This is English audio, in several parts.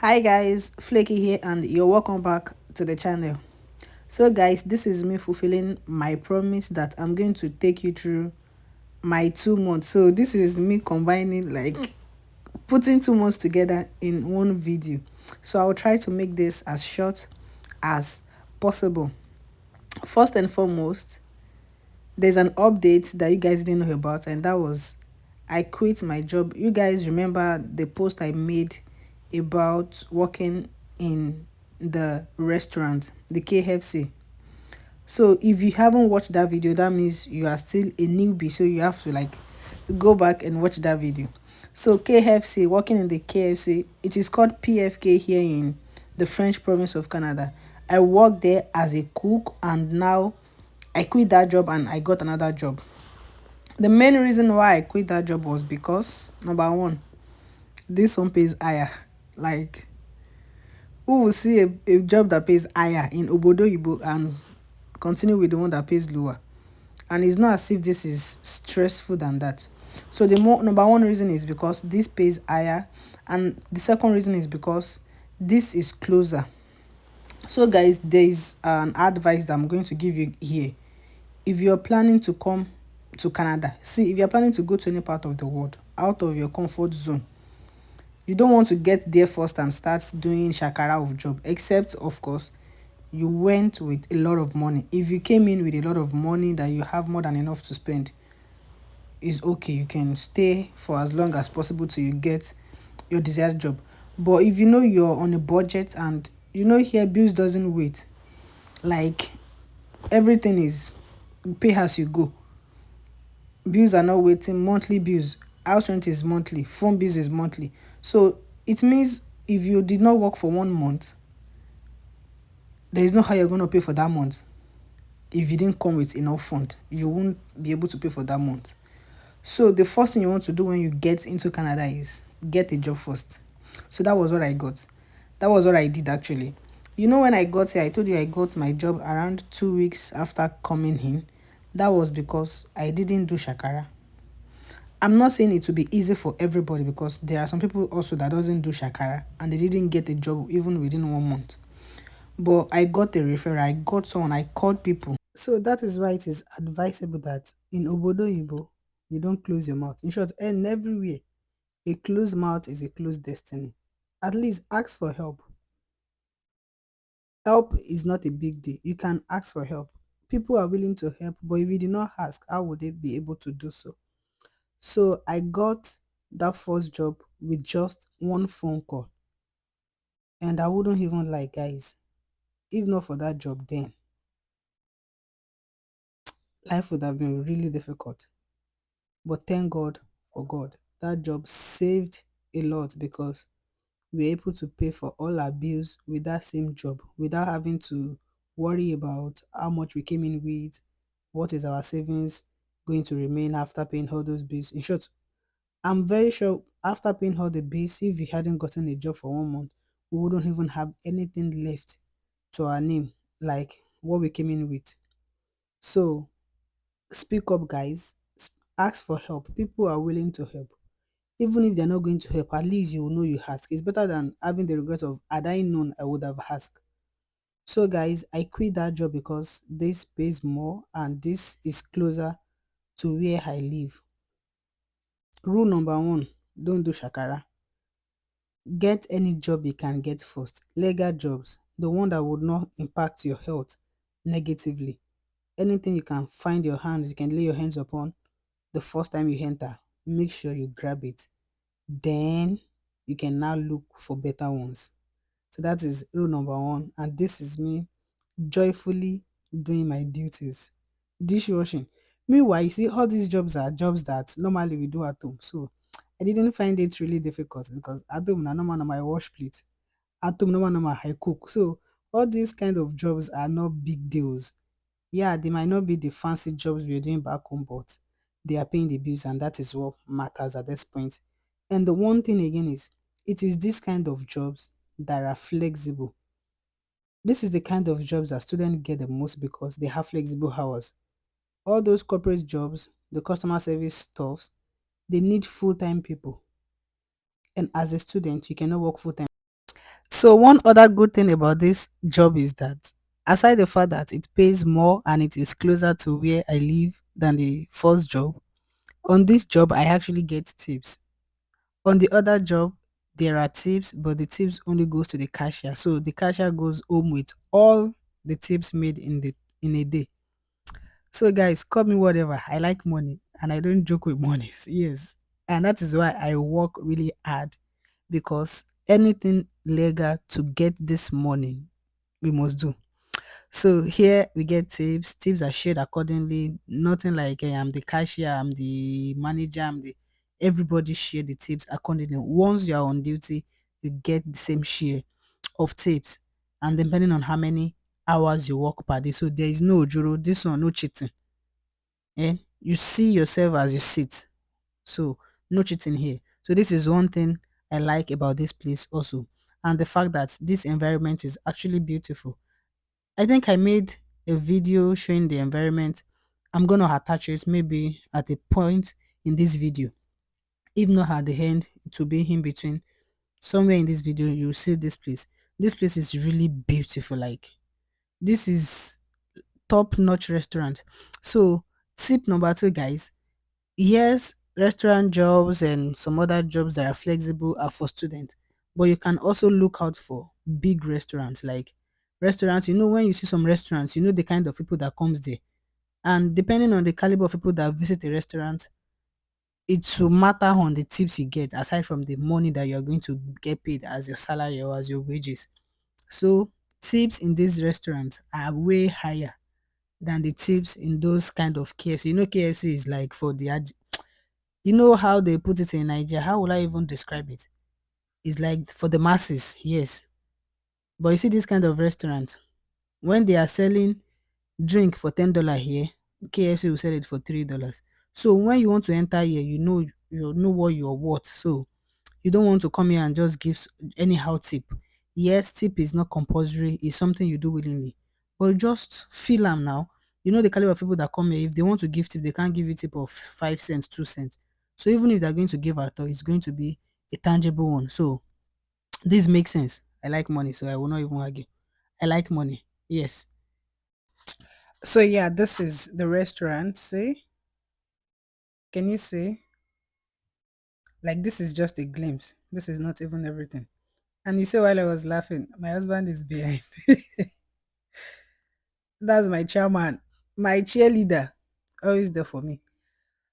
Hi guys, Flaky here and you're welcome back to the channel. So guys, this is me fulfilling my promise that I'm going to take you through my 2 months. So this is me combining like putting 2 months together in one video. So I'll try to make this as short as possible. First and foremost, there's an update that you guys didn't know about, and that was I quit my job. You guys remember the post I made about working in the restaurant, the KFC. So if you haven't watched that video, that means you are still a newbie. So you have to like go back and watch that video. So KFC, working in the KFC, it is called PFK here in the French province of Canada. I worked there as a cook and now I quit that job and I got another job. The main reason why I quit that job was because number one, this one pays higher. Like, who will see a job that pays higher in Obodo Ibo and continue with the one that pays lower? And it's not as if this is stressful than that. So the more number one reason is because this pays higher, and the second reason is because this is closer. So guys, there is an advice that I'm going to give you here. If you're planning to come to Canada, see, if you're planning to go to any part of the world out of your comfort zone, you don't want to get there first and start doing shakara of job, except of course you went with a lot of money. If you came in with a lot of money that you have more than enough to spend, is okay. You can stay for as long as possible till you get your desired job. But if you know you're on a budget and you know here bills doesn't wait, like everything is pay as you go. Bills are not waiting, monthly bills, house rent is monthly, phone bills is monthly. So it means if you did not work for 1 month, there is no how you're going to pay for that month. If you didn't come with enough fund, you won't be able to pay for that month. So the first thing you want to do when you get into Canada is get a job first. So that was what I got. That was what I did actually. You know, when I got here, I told you I got my job around 2 weeks after coming in. That was because I didn't do shakara. I'm not saying it will be easy for everybody because there are some people also that doesn't do shakara and they didn't get a job even within 1 month. But I got a referral, I got someone, I called people. So that is why it is advisable that in Obodo Ibo, you don't close your mouth. In short, and everywhere, a closed mouth is a closed destiny. At least ask for help. Help is not a big deal. You can ask for help. People are willing to help, but if you did not ask, how would they be able to do so? So I got that first job with just one phone call. And I wouldn't even lie, guys. If not for that job then, life would have been really difficult. But thank God for God. That job saved a lot because we were able to pay for all our bills with that same job without having to worry about how much we came in with, what is our savings going to remain after paying all those bills. In short, I'm very sure after paying all the bills, if we hadn't gotten a job for 1 month, we wouldn't even have anything left to our name, like what we came in with. So speak up, guys. Ask for help. People are willing to help. Even if they're not going to help, at least you will know you ask. It's better than having the regret of, had I known, I would have asked. So, guys, I quit that job because this pays more and this is closer to where I live. Rule number one, don't do shakara. Get any job you can get first. Legal jobs, the one that would not impact your health negatively. Anything you can find your hands, you can lay your hands upon the first time you enter, make sure you grab it. Then you can now look for better ones. So that is rule number one. And this is me joyfully doing my duties. Dishwashing. Meanwhile, you see, all these jobs are jobs that normally we do at home. So I didn't find it really difficult because at home, na normal na my wash plate. At home, normal I cook. So all these kind of jobs are not big deals. Yeah, they might not be the fancy jobs we're doing back home, but they are paying the bills, and that is what matters at this point. And the one thing again is, it is this kind of jobs that are flexible. This is the kind of jobs that students get the most because they have flexible hours. All those corporate jobs, the customer service stuffs, they need full-time people. And as a student, you cannot work full-time. So one other good thing about this job is that aside the fact that it pays more and it is closer to where I live than the first job, on this job I actually get tips. On the other job, there are tips, but the tips only goes to the cashier. So the cashier goes home with all the tips made in a day. So guys, call me whatever. I like money and I don't joke with money. Yes. And that is why I work really hard because anything legal to get this money we must do. So here we get tips. Tips are shared accordingly. Nothing like I'm the cashier, I'm the manager, everybody share the tips accordingly. Once you are on duty, you get the same share of tips. And depending on how many hours you work per day. So there is no juro, this one, no cheating. You see yourself as you sit. So no cheating here. So this is one thing I like about this place also. And the fact that this environment is actually beautiful. I think I made a video showing the environment. I'm gonna attach it maybe at a point in this video. If not at the end, it will be in between. Somewhere in this video, you'll see this place. This place is really beautiful. Like this is top-notch restaurant. So tip number two, guys. Yes, restaurant jobs and some other jobs that are flexible are for students, but you can also look out for big restaurants like restaurants. When you see some restaurants, the kind of people that comes there. And depending on the caliber of people that visit the restaurant, it will matter on the tips you get aside from the money that you're going to get paid as your salary or as your wages. So tips in these restaurants are way higher than the tips in those kind of KFC. KFC is like for the how they put it in Nigeria. How will I even describe it? It's like for the masses, yes. But you see this kind of restaurant, when they are selling drink for $10 here, KFC will sell it for $3. So when you want to enter here, you know what you're worth. So you don't want to come here and just give anyhow tip. Yes, tip is not compulsory, it's something you do willingly. But just feel them now. The caliber of people that come here, if they want to give tip, they can't give you tip of 5 cents, 2 cents. So even if they're going to give at all, it's going to be a tangible one. So this makes sense. I like money, so I will not even argue. I like money. Yes. So yeah, this is the restaurant. See? Can you see? Like this is just a glimpse. This is not even everything. And you see, while I was laughing, my husband is behind. That's my chairman, my cheerleader, always there for me.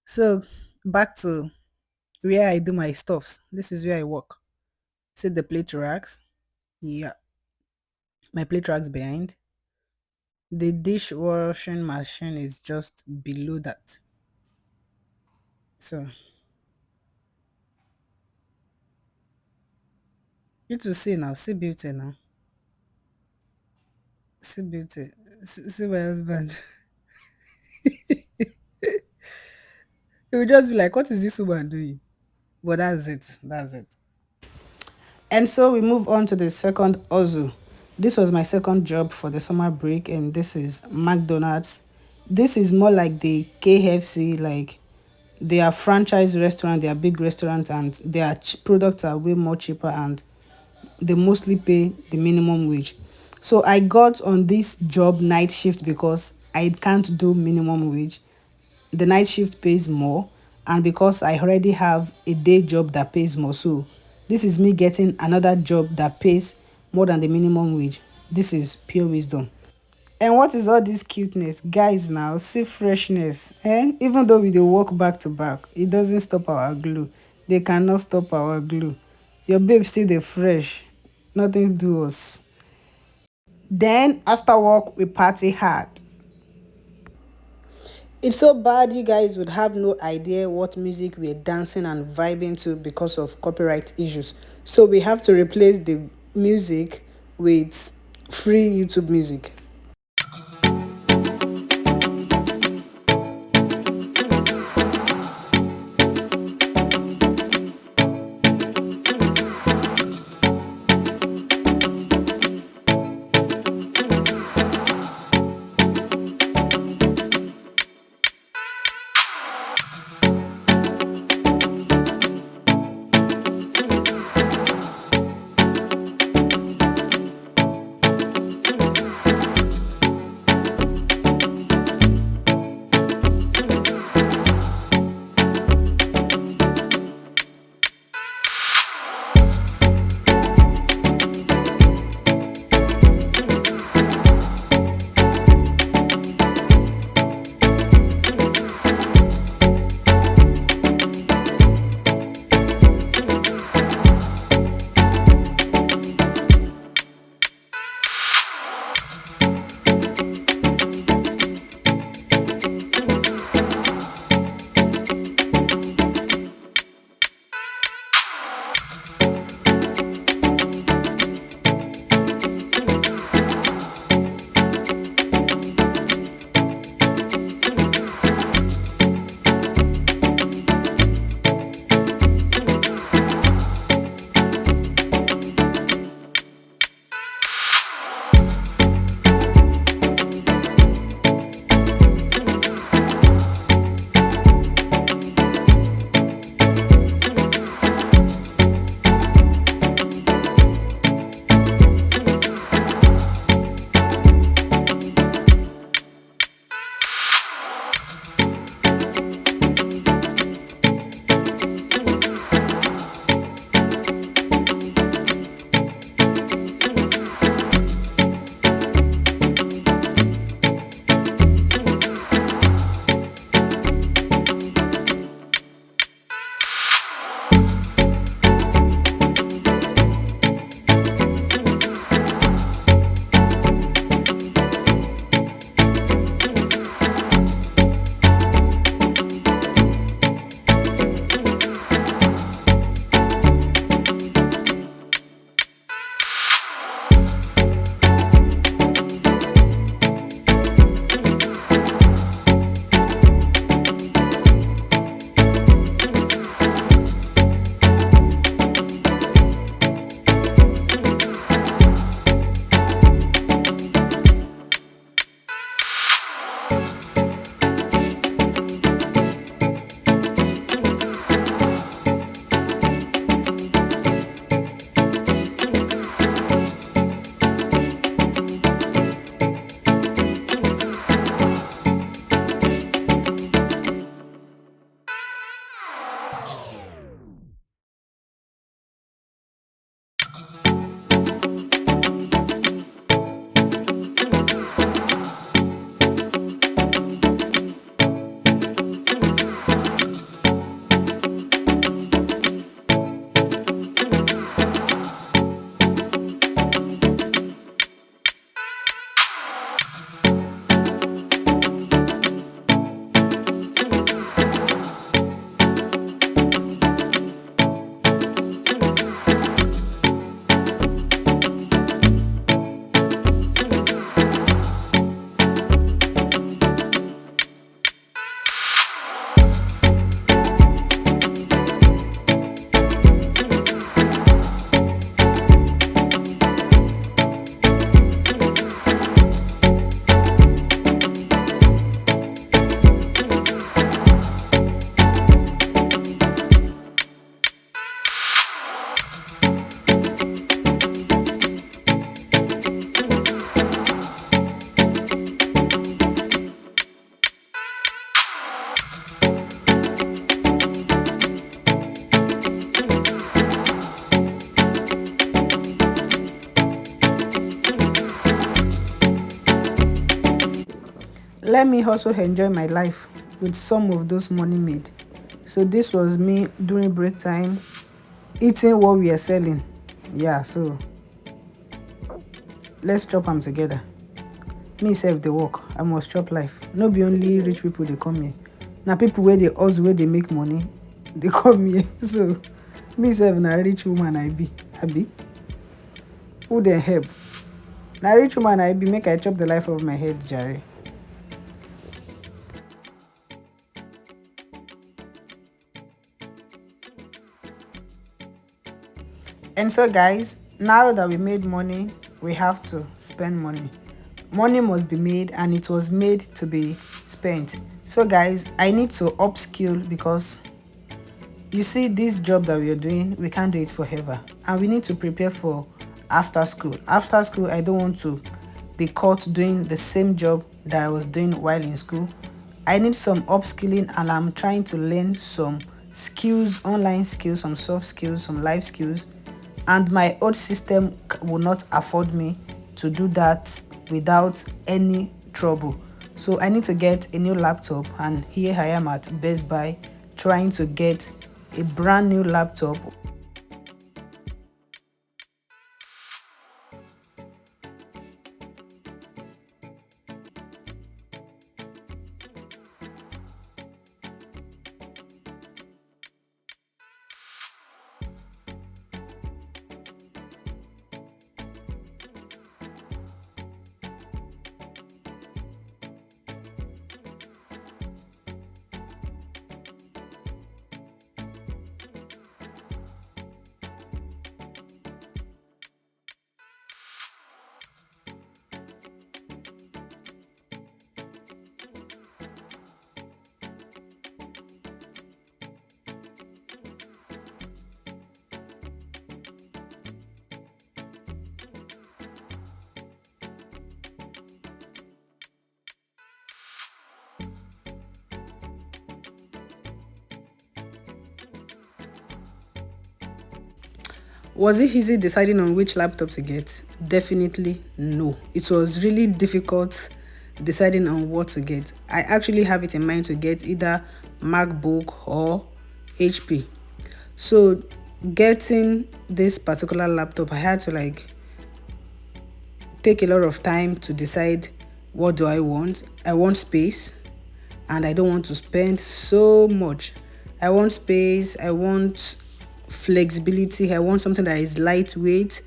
So back to where I do my stuffs. This is where I work. See the plate racks. Yeah, my plate racks behind. The dishwashing machine is just below that. So you to see now, see beauty now, see beauty. See my husband. He will just be like, "What is this woman doing?" But that's it. That's it. And so we move on to the second Ozu. This was my second job for the summer break, and this is McDonald's. This is more like the KFC, like they are franchise restaurant, they are big restaurant, and their products are way more cheaper, and they mostly pay the minimum wage. So I got on this job night shift because I can't do minimum wage. The night shift pays more, and because I already have a day job that pays more, so this is me getting another job that pays more than the minimum wage. This is pure wisdom. And what is all this cuteness? Guys, now see freshness. Even though we dey work back to back, it doesn't stop our glue. They cannot stop our glue. Your babe still dey fresh. Nothing do us. Then after work we party hard. It's so bad you guys would have no idea what music we're dancing and vibing to because of copyright issues. So we have to replace the music with free YouTube music. let me also enjoy my life with some of those money made. So this was me during break time eating what we are selling. Yeah, so let's chop them together. Me sef dey work, I must chop life. No be only rich people dey come here. Na people wey dey hustle, wey dey make money, dey come here. So me sef na rich woman I be, abi? Who dey help? Na rich woman I be, make I chop the life of my head jare. And so guys, now that we made money, we have to spend money. Money must be made, and it was made to be spent. So guys, I need to upskill, because you see, this job that we are doing, we can't do it forever, and we need to prepare for after school. After school, I don't want to be caught doing the same job that I was doing while in school. I need some upskilling, and I'm trying to learn some skills, online skills, some soft skills, some life skills, and my old system will not afford me to do that without any trouble. So I need to get a new laptop, and here I am at Best Buy trying to get a brand new laptop. Was it easy deciding on which laptop to get? Definitely no. It was really difficult deciding on what to get. I actually have it in mind to get either MacBook or HP. So getting this particular laptop, I had to take a lot of time to decide, what do I want? I want space, and I don't want to spend so much. I want space, I want flexibility, I want something that is lightweight,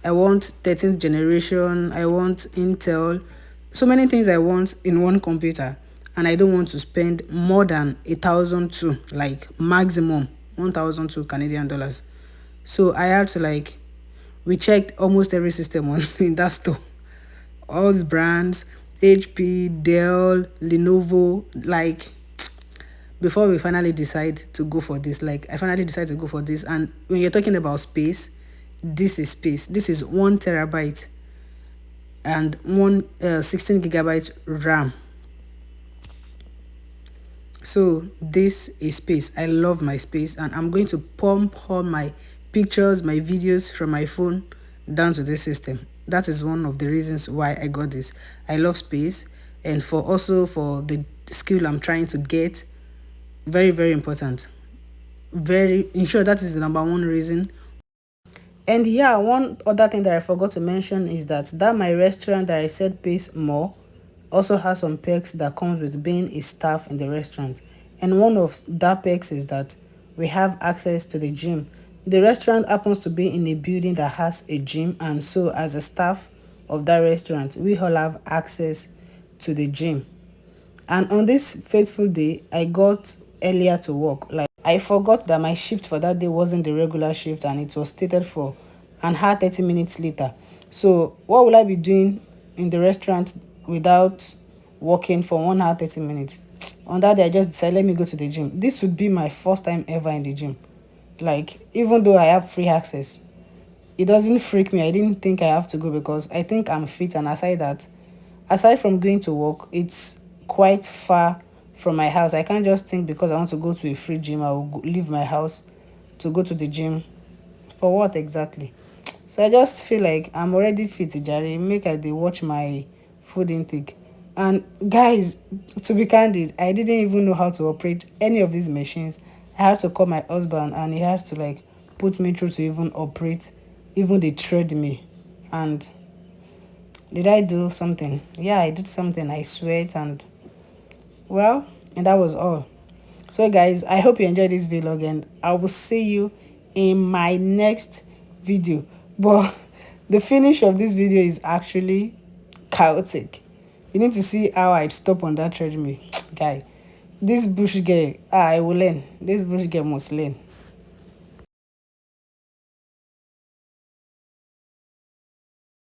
I want 13th generation, I want Intel. So many things I want in one computer, and I don't want to spend more than 1,002, like maximum 1,002 Canadian dollars. So I had to we checked almost every system on in that store, all the brands, HP, Dell, Lenovo, before we finally decide to go for this. I finally decided to go for this. And when you're talking about space, this is space. This is 1 terabyte and 16 gigabyte RAM. So this is space. I love my space, and I'm going to pump all my pictures, my videos from my phone down to this system. That is one of the reasons why I got this. I love space, and for the skill I'm trying to get, very, very important. In short, that is the number one reason. And yeah, one other thing that I forgot to mention is that my restaurant that I said pays more also has some perks that comes with being a staff in the restaurant. And one of that perks is that we have access to the gym. The restaurant happens to be in a building that has a gym, and so as a staff of that restaurant, we all have access to the gym. And on this fateful day, I got earlier to work. I forgot that my shift for that day wasn't the regular shift, and it was stated for an hour 30 minutes later. So what will I be doing in the restaurant without working for 1 hour 30 minutes? On that day, I just decided, let me go to the gym. This would be my first time ever in the gym. Even though I have free access, it doesn't freak me. I didn't think I have to go, because I think I'm fit. And aside from going to work, it's quite far from my house. I can't just think because I want to go to a free gym, I will leave my house to go to the gym. For what exactly? So I just feel like I'm already fit, Jare. Make I dey watch my food intake. And guys, to be candid, I didn't even know how to operate any of these machines. I had to call my husband and he has to like put me through to even operate even the treadmill. And did I do something? Yeah, I did something. I sweat and well, and that was all. So guys, I hope you enjoyed this vlog and I will see you in my next video. But the finish of this video is actually chaotic. You need to see how I stop on that treadmill. Guy, this bush girl, I will learn. This bush girl must learn.